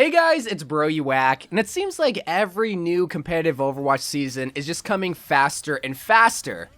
Hey guys, it's Bro You Whack, and it seems like every new competitive Overwatch season is just coming faster and faster.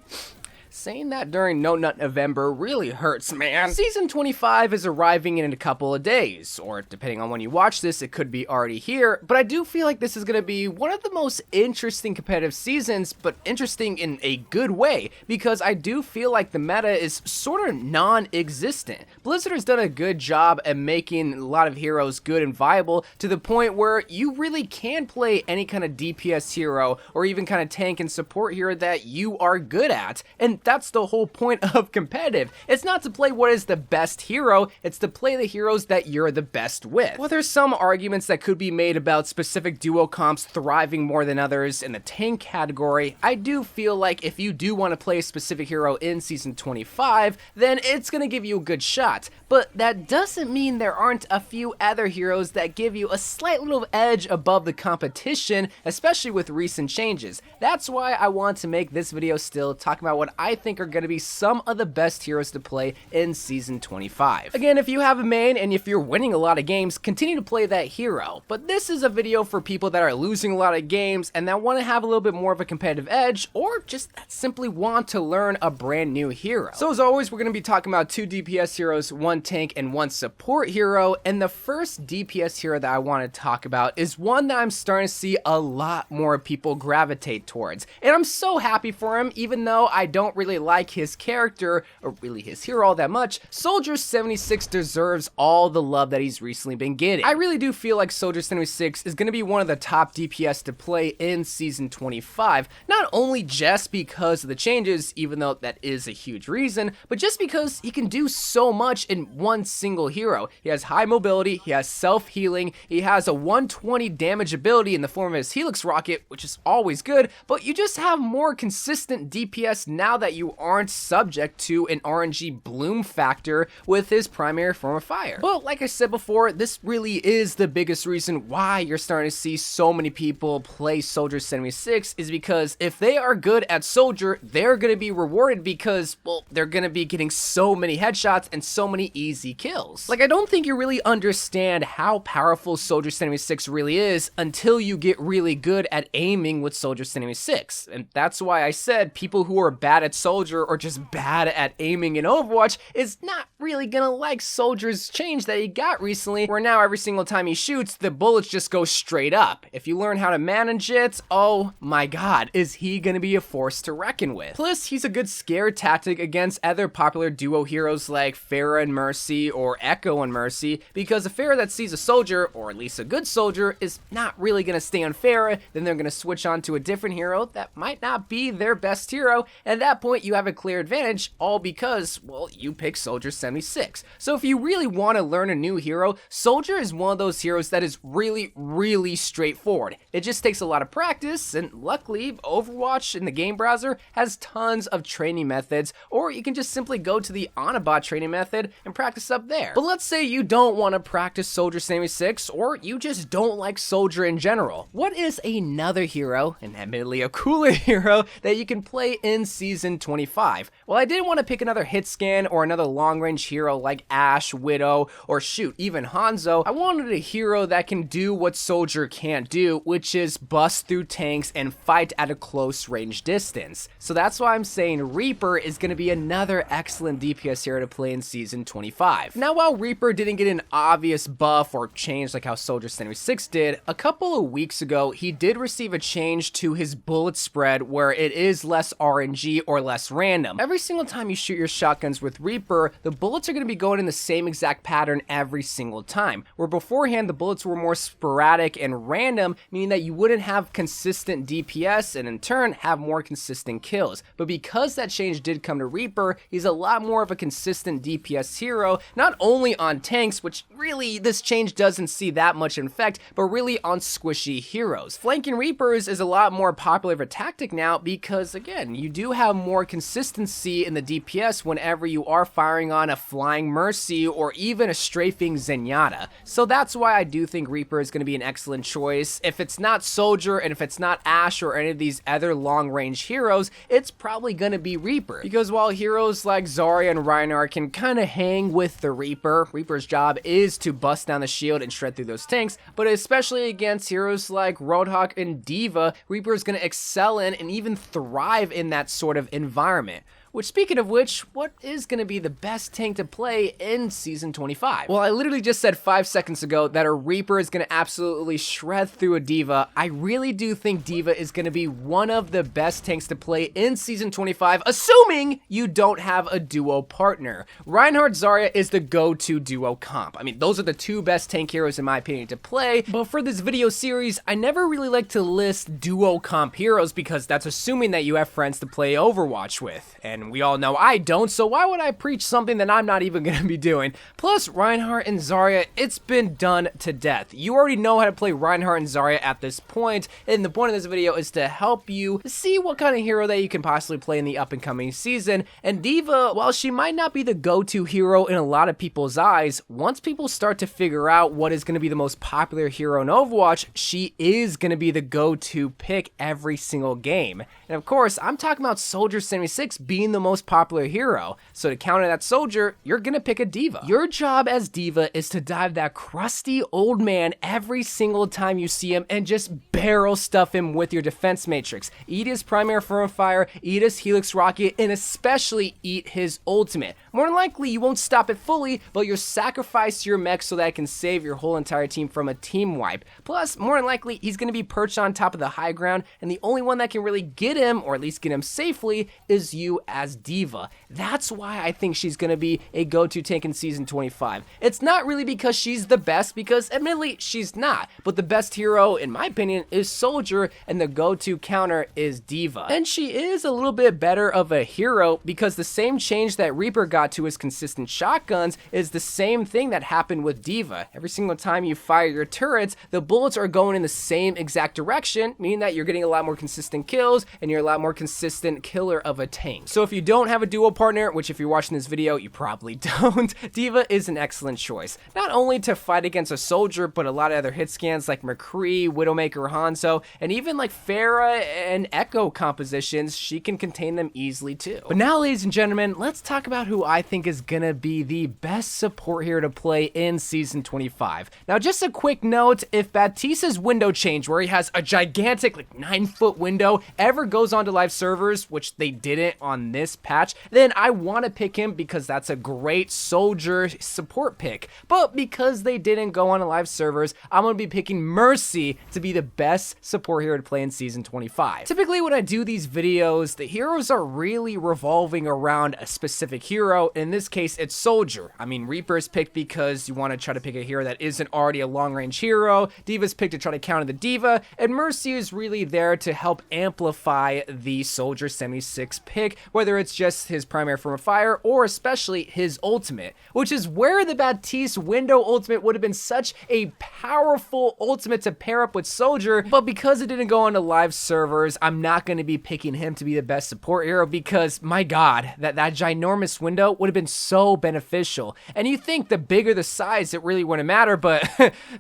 Saying that during No Nut November really hurts, man. Season 25 is arriving in a couple of days, or depending on when you watch this, it could be already here, but I do feel like this is going to be one of the most interesting competitive seasons, but interesting in a good way, because I do feel like the meta is sort of non-existent. Blizzard has done a good job at making a lot of heroes good and viable to the point where you really can play any kind of DPS hero, or even kind of tank and support hero that you are good at, and that's the whole point of competitive. It's not to play what is the best hero, it's to play the heroes that you're the best with. While there's some arguments that could be made about specific duo comps thriving more than others in the tank category, I do feel like if you do want to play a specific hero in Season 25, then it's going to give you a good shot. But that doesn't mean there aren't a few other heroes that give you a slight little edge above the competition, especially with recent changes. That's why I want to make this video still talking about what I think are going to be some of the best heroes to play in Season 25. Again, if you have a main and if you're winning a lot of games, continue to play that hero. But this is a video for people that are losing a lot of games and that want to have a little bit more of a competitive edge, or just that simply want to learn a brand new hero. So as always, we're going to be talking about 2 DPS heroes, 1 tank, and 1 support hero. And the first DPS hero that I want to talk about is one that I'm starting to see a lot more people gravitate towards. And I'm so happy for him, even though I don't really like his character, or really his hero all that much. Soldier 76 deserves all the love that he's recently been getting. I really do feel like Soldier 76 is going to be one of the top DPS to play in Season 25, not only just because of the changes, even though that is a huge reason, but just because he can do so much in one single hero. He has high mobility, he has self-healing, he has a 120 damage ability in the form of his Helix rocket, which is always good, but you just have more consistent DPS now that you aren't subject to an RNG bloom factor with his primary form of fire. But like I said before, this really is the biggest reason why you're starting to see so many people play Soldier 76, is because if they are good at Soldier, they're going to be rewarded because, well, they're going to be getting so many headshots and so many easy kills. Like, I don't think you really understand how powerful Soldier 76 really is until you get really good at aiming with Soldier 76. And that's why I said people who are bad at Soldier or just bad at aiming in Overwatch is not really gonna like Soldier's change that he got recently, where now every single time he shoots, the bullets just go straight up. If you learn how to manage it, oh my god, is he gonna be a force to reckon with. Plus, he's a good scare tactic against other popular duo heroes like Pharah and Mercy, or Echo and Mercy, because a Pharah that sees a Soldier, or at least a good Soldier, is not really gonna stay on Pharah, then they're gonna switch on to a different hero that might not be their best hero, and at that point you have a clear advantage, all because, well, you pick Soldier 76. So if you really want to learn a new hero, Soldier is one of those heroes that is really straightforward. It just takes a lot of practice, and luckily Overwatch in the game browser has tons of training methods, or you can just simply go to the Onabot training method and practice up there. But let's say you don't want to practice Soldier 76, or you just don't like Soldier in general. What is another hero, and admittedly a cooler hero, that you can play in Season 25? Well, I didn't want to pick another hit scan or another long-range hero like Ashe, Widow, or shoot, even Hanzo. I wanted a hero that can do what Soldier can't do, which is bust through tanks and fight at a close range distance. So that's why I'm saying Reaper is going to be another excellent DPS hero to play in Season 25. Now, while Reaper didn't get an obvious buff or change like how Soldier 76 did, a couple of weeks ago he did receive a change to his bullet spread where it is less RNG or less random. Every single time you shoot your shotguns with Reaper, the bullets are going to be going in the same exact pattern every single time, where beforehand the bullets were more sporadic and random, meaning that you wouldn't have consistent DPS and in turn have more consistent kills. But because that change did come to Reaper, he's a lot more of a consistent DPS hero, not only on tanks, which really this change doesn't see that much in effect, but really on squishy heroes. Flanking Reapers is a lot more popular of a tactic now because, again, you do have more more consistency in the DPS whenever you are firing on a flying Mercy or even a strafing Zenyatta. So that's why I do think Reaper is going to be an excellent choice. If it's not Soldier and if it's not Ashe or any of these other long-range heroes, it's probably going to be Reaper. Because while heroes like Zarya and Reinhardt can kind of hang with the Reaper, Reaper's job is to bust down the shield and shred through those tanks, but especially against heroes like Roadhog and D.Va, Reaper is going to excel in and even thrive in that sort of environment. Which, speaking of which, what is going to be the best tank to play in Season 25? Well, I literally just said 5 seconds ago that a Reaper is going to absolutely shred through a D.Va. I really do think D.Va is going to be one of the best tanks to play in Season 25, assuming you don't have a duo partner. Reinhardt Zarya is the go-to duo comp. I mean, those are the two best tank heroes in my opinion to play, but for this video series, I never really like to list duo comp heroes because that's assuming that you have friends to play Overwatch with, and we all know I don't, so why would I preach something that I'm not even going to be doing? Plus, Reinhardt and Zarya, it's been done to death. You already know how to play Reinhardt and Zarya at this point, and the point of this video is to help you see what kind of hero that you can possibly play in the up-and-coming season. And D.Va, while she might not be the go-to hero in a lot of people's eyes, once people start to figure out what is going to be the most popular hero in Overwatch, she is going to be the go-to pick every single game. And of course, I'm talking about Soldier 76 being the most popular hero. So to counter that Soldier, you're gonna pick a D.Va. Your job as D.Va is to dive that crusty old man every single time you see him and just barrel stuff him with your defense matrix. Eat his primary firm fire, eat his helix rocket, and especially eat his ultimate. More than likely, you won't stop it fully, but you'll sacrifice your mech so that it can save your whole entire team from a team wipe. Plus, more than likely, he's gonna be perched on top of the high ground, and the only one that can really get him, or at least get him safely, is you as D.Va. That's why I think she's going to be a go-to tank in Season 25. It's not really because she's the best, because admittedly, she's not. But the best hero, in my opinion, is Soldier, and the go-to counter is D.Va. And she is a little bit better of a hero, because the same change that Reaper got to his consistent shotguns is the same thing that happened with D.Va. Every single time you fire your turrets, the bullets are going in the same exact direction, meaning that you're getting a lot more consistent kills, and you're a lot more consistent killer of a tank. So if you don't have a duo partner, which if you're watching this video, you probably don't, D.Va is an excellent choice. Not only to fight against a Soldier, but a lot of other hit scans like McCree, Widowmaker, Hanzo, and even like Pharah and Echo compositions, she can contain them easily too. But now, ladies and gentlemen, let's talk about who I think is gonna be the best support hero to play in Season 25. Now, just a quick note, if Baptiste's window change, where he has a gigantic like 9-foot window, ever goes onto live servers, which they didn't on this patch, then I want to pick him because that's a great Soldier support pick. But because they didn't go on live servers, I'm going to be picking Mercy to be the best support hero to play in Season 25. Typically when I do these videos, the heroes are really revolving around a specific hero. In this case, it's Soldier. I mean, Reaper's picked because you want to try to pick a hero that isn't already a long-range hero. D.Va's picked to try to counter the D.Va, and Mercy is really there to help amplify the Soldier 76 pick, whether it's just his primary form of fire or especially his ultimate, which is where the Baptiste window ultimate would have been such a powerful ultimate to pair up with Soldier, but because it didn't go onto live servers, I'm not going to be picking him to be the best support hero because, my god, that ginormous window would have been so beneficial. And you think the bigger the size, it really wouldn't matter, but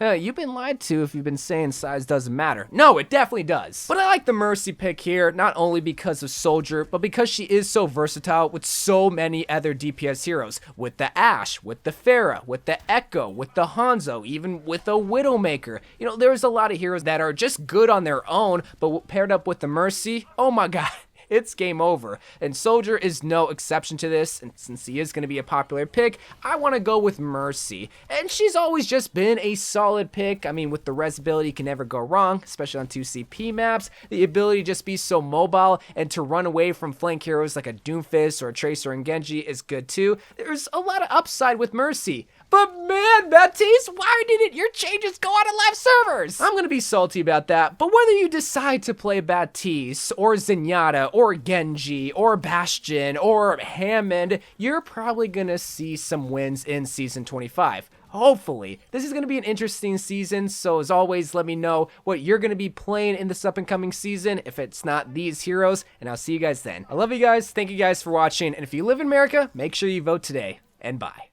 you've been lied to if you've been saying size doesn't matter. No, it definitely does. But I like the Mercy pick here, not only because of Soldier, but because she is so versatile with so many other DPS heroes. With the Ashe, with the Pharah, with the Echo, with the Hanzo, even with a Widowmaker. You know, there's a lot of heroes that are just good on their own, but paired up with the Mercy, oh my god. It's game over, and Soldier is no exception to this, and since he is going to be a popular pick, I want to go with Mercy, and she's always just been a solid pick. I mean, with the res ability, you can never go wrong, especially on 2CP maps. The ability to just be so mobile and to run away from flank heroes like a Doomfist or a Tracer and Genji is good too. There's a lot of upside with Mercy. But man, Baptiste, why didn't your changes go on live servers? I'm gonna be salty about that, but whether you decide to play Baptiste, or Zenyatta, or Genji, or Bastion, or Hammond, you're probably gonna see some wins in Season 25. hopefully. This is going to be an interesting season, so as always, let me know what you're going to be playing in this up-and-coming season if it's not these heroes, and I'll see you guys then. I love you guys, thank you guys for watching, and if you live in America, make sure you vote today, and bye.